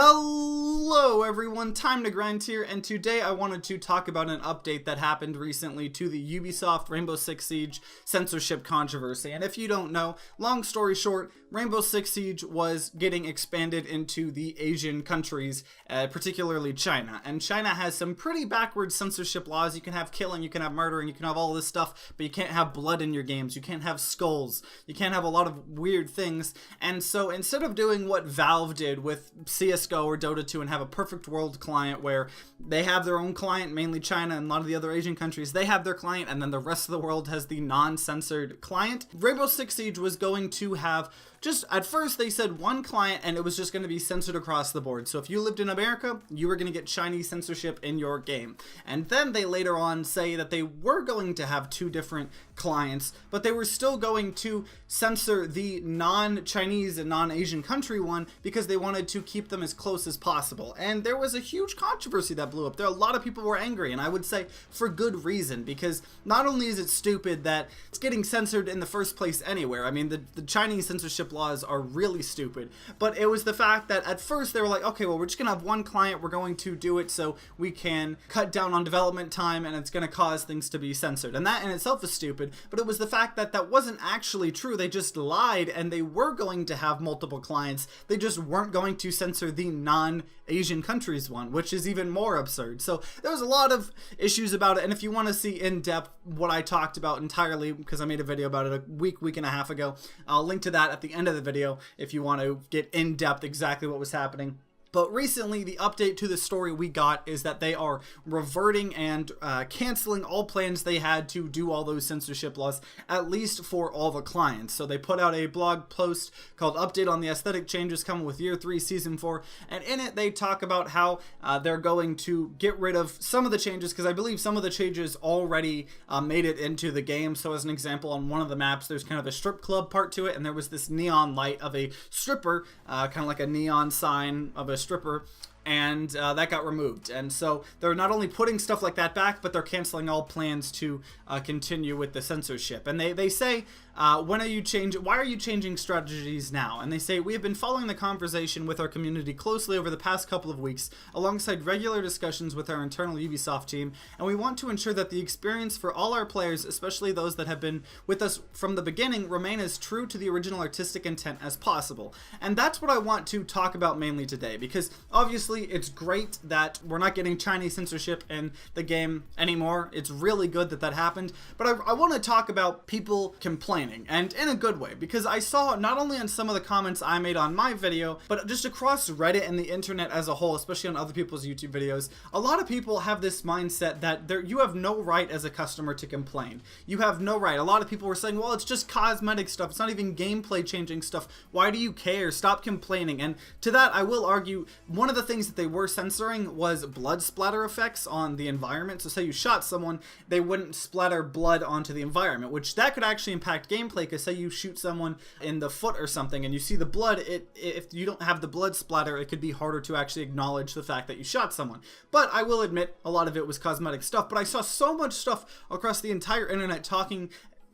Hello everyone, Time to Grind here, and today I wanted to talk about an update that happened recently to the Ubisoft Rainbow Six Siege censorship controversy. And if you don't know, long story short, Rainbow Six Siege was getting expanded into the Asian countries, particularly China. And China has some pretty backwards censorship laws. You can have killing, you can have murdering, you can have all this stuff, but you can't have blood in your games, you can't have skulls, you can't have a lot of weird things. And so instead of doing what Valve did with CSGO or Dota 2 and have a perfect world client where they have their own client, mainly China and a lot of the other Asian countries, they have their client, and then the rest of the world has the non-censored client. Rainbow Six Siege was going to have just, at first they said one client, and it was just going to be censored across the board. So if you lived in America, you were going to get Chinese censorship in your game. And then they later on say that they were going to have two different clients, but they were still going to censor the non-Chinese and non-Asian country one because they wanted to keep them as close as possible. And there was a huge controversy that blew up. There a lot of people were angry, and I would say for good reason, because not only is it stupid that it's getting censored in the first place anywhere. I mean, the Chinese censorship laws are really stupid, but it was the fact that at first they were like, okay, well, we're just gonna have one client, we're going to do it so we can cut down on development time, and it's gonna cause things to be censored. And that in itself is stupid, but it was the fact that that wasn't actually true. They just lied, and they were going to have multiple clients. They just weren't going to censor the non-Asian countries one, which is even more absurd. So there was a lot of issues about it, and if you want to see in depth what I talked about entirely, because I made a video about it a week and a half ago, I'll link to that at the end of the video if you want to get in depth exactly what was happening. But recently, the update to the story we got is that they are reverting and canceling all plans they had to do all those censorship laws, at least for all the clients. So they put out a blog post called Update on the Aesthetic Changes Coming with Year 3 Season 4, and in it they talk about how they're going to get rid of some of the changes, because I believe some of the changes already made it into the game. So as an example, on one of the maps, there's kind of a strip club part to it, and there was this neon light of a stripper, kind of like a neon sign of a stripper, and that got removed. And so they're not only putting stuff like that back, but they're canceling all plans to continue with the censorship. And they say, why are you changing strategies now? And they say, we have been following the conversation with our community closely over the past couple of weeks, alongside regular discussions with our internal Ubisoft team, and we want to ensure that the experience for all our players, especially those that have been with us from the beginning, remain as true to the original artistic intent as possible. And that's what I want to talk about mainly today, because obviously it's great that we're not getting Chinese censorship in the game anymore. It's really good that that happened, but I want to talk about people complaining, and in a good way, because I saw not only on some of the comments I made on my video, but just across Reddit and the internet as a whole, especially on other people's YouTube videos, a lot of people have this mindset that you have no right as a customer to complain. You have no right. A lot of people were saying, well, it's just cosmetic stuff. It's not even gameplay changing stuff. Why do you care? Stop complaining. And to that, I will argue, one of the things that they were censoring was blood splatter effects on the environment. So say you shot someone, they wouldn't splatter blood onto the environment, which that could actually impact gameplay, because say you shoot someone in the foot or something and you see the blood, if you don't have the blood splatter, it could be harder to actually acknowledge the fact that you shot someone. But I will admit, a lot of it was cosmetic stuff, but I saw so much stuff across the entire internet talking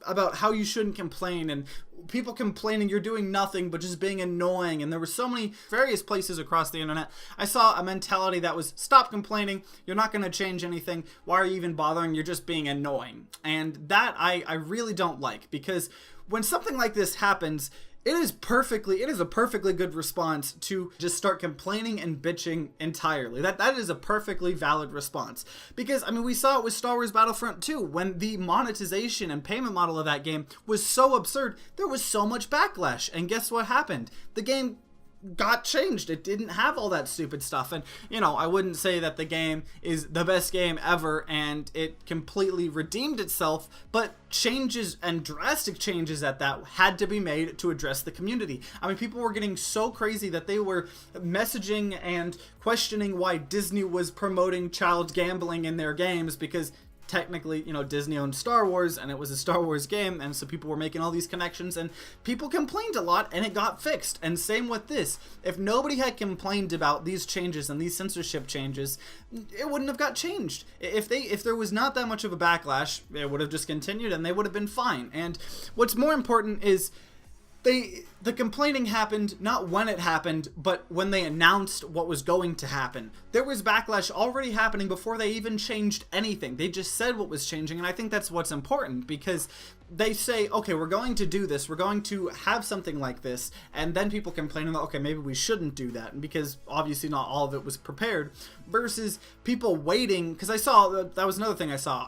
about how you shouldn't complain, and people complaining you're doing nothing but just being annoying. And there were so many various places across the internet I saw a mentality that was, stop complaining, you're not going to change anything, why are you even bothering, you're just being annoying. And that I really don't like, because when something like this happens, it is a perfectly good response to just start complaining and bitching entirely. That is a perfectly valid response. Because, I mean, we saw it with Star Wars Battlefront 2, when the monetization and payment model of that game was so absurd, there was so much backlash. And guess what happened? The game got changed. It didn't have all that stupid stuff. And, you know, I wouldn't say that the game is the best game ever and it completely redeemed itself, but changes and drastic changes at that had to be made to address the community. I mean, people were getting so crazy that they were messaging and questioning why Disney was promoting child gambling in their games, because technically, you know, Disney owned Star Wars and it was a Star Wars game, and so people were making all these connections, and people complained a lot, and it got fixed. And same with this. If nobody had complained about these changes and these censorship changes, it wouldn't have got changed. If there was not that much of a backlash, it would have just continued and they would have been fine. And what's more important is the complaining happened not when it happened, but when they announced what was going to happen. There was backlash already happening before they even changed anything. They just said what was changing, and I think that's what's important, because they say, okay, we're going to do this, we're going to have something like this, and then people complaining that, okay, maybe we shouldn't do that, and because obviously not all of it was prepared, versus people waiting, because I saw, that was another thing I saw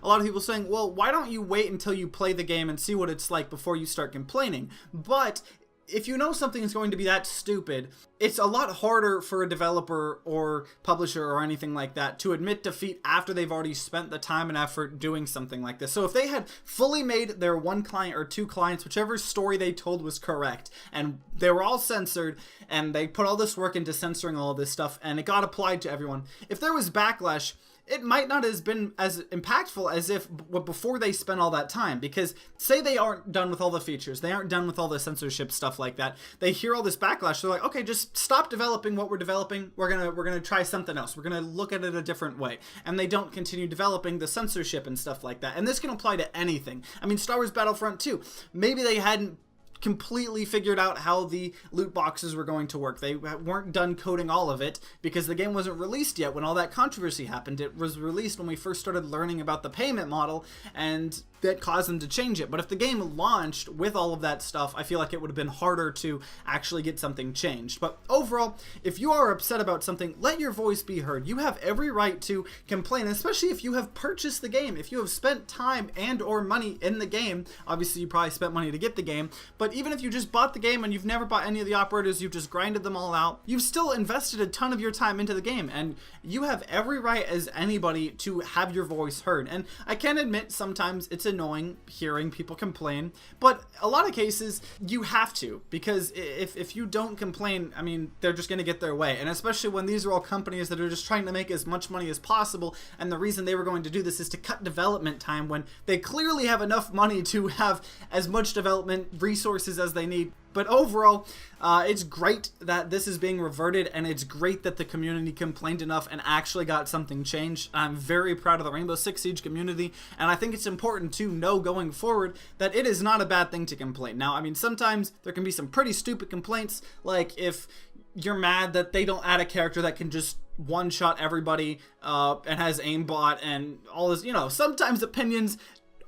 a lot of people saying, well, why don't you wait until you play the game and see what it's like before you start complaining? But if you know something is going to be that stupid, it's a lot harder for a developer or publisher or anything like that to admit defeat after they've already spent the time and effort doing something like this. So if they had fully made their one client or two clients, whichever story they told was correct, and they were all censored, and they put all this work into censoring all this stuff, and it got applied to everyone, if there was backlash, it might not have been as impactful as if before they spent all that time. Because say they aren't done with all the features, they aren't done with all the censorship stuff like that, they hear all this backlash, they're like, okay, just stop developing what we're developing, we're gonna try something else, we're gonna look at it a different way, and they don't continue developing the censorship and stuff like that. And this can apply to anything. I mean, Star Wars Battlefront 2, maybe they hadn't completely figured out how the loot boxes were going to work. They weren't done coding all of it because the game wasn't released yet when all that controversy happened. It was released when we first started learning about the payment model, and that caused them to change it. But if the game launched with all of that stuff, I feel like it would have been harder to actually get something changed. But overall, if you are upset about something, let your voice be heard. You have every right to complain, especially if you have purchased the game, if you have spent time and or money in the game. Obviously, you probably spent money to get the game, but even if you just bought the game and you've never bought any of the operators, you've just grinded them all out, you've still invested a ton of your time into the game, and you have every right as anybody to have your voice heard. And I can admit sometimes it's annoying hearing people complain, but a lot of cases you have to, because if you don't complain, I mean, they're just going to get their way. And especially when these are all companies that are just trying to make as much money as possible, and the reason they were going to do this is to cut development time when they clearly have enough money to have as much development resources as they need. But overall, it's great that this is being reverted, and it's great that the community complained enough and actually got something changed. I'm very proud of the Rainbow Six Siege community, and I think it's important to know going forward that it is not a bad thing to complain. Now, I mean, sometimes there can be some pretty stupid complaints, like if you're mad that they don't add a character that can just one-shot everybody and has aimbot and all this, you know, sometimes opinions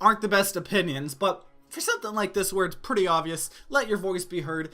aren't the best opinions, but for something like this where it's pretty obvious, let your voice be heard.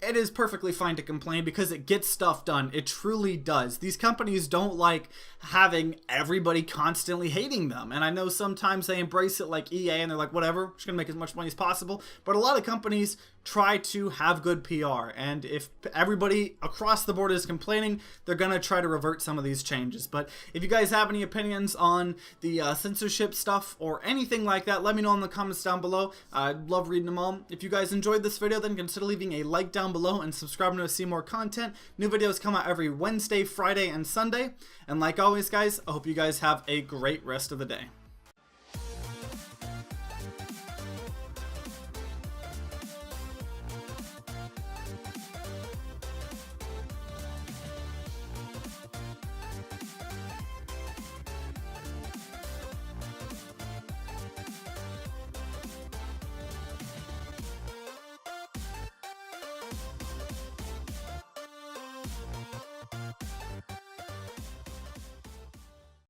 It is perfectly fine to complain because it gets stuff done. It truly does. These companies don't like having everybody constantly hating them. And I know sometimes they embrace it like EA and they're like, whatever, we're just going to make as much money as possible. But a lot of companies try to have good PR. And if everybody across the board is complaining, they're going to try to revert some of these changes. But if you guys have any opinions on the censorship stuff or anything like that, let me know in the comments down below. I'd love reading them all. If you guys enjoyed this video, then consider leaving a like down below and subscribing to see more content. New videos come out every Wednesday, Friday, and Sunday. And like always, guys, I hope you guys have a great rest of the day.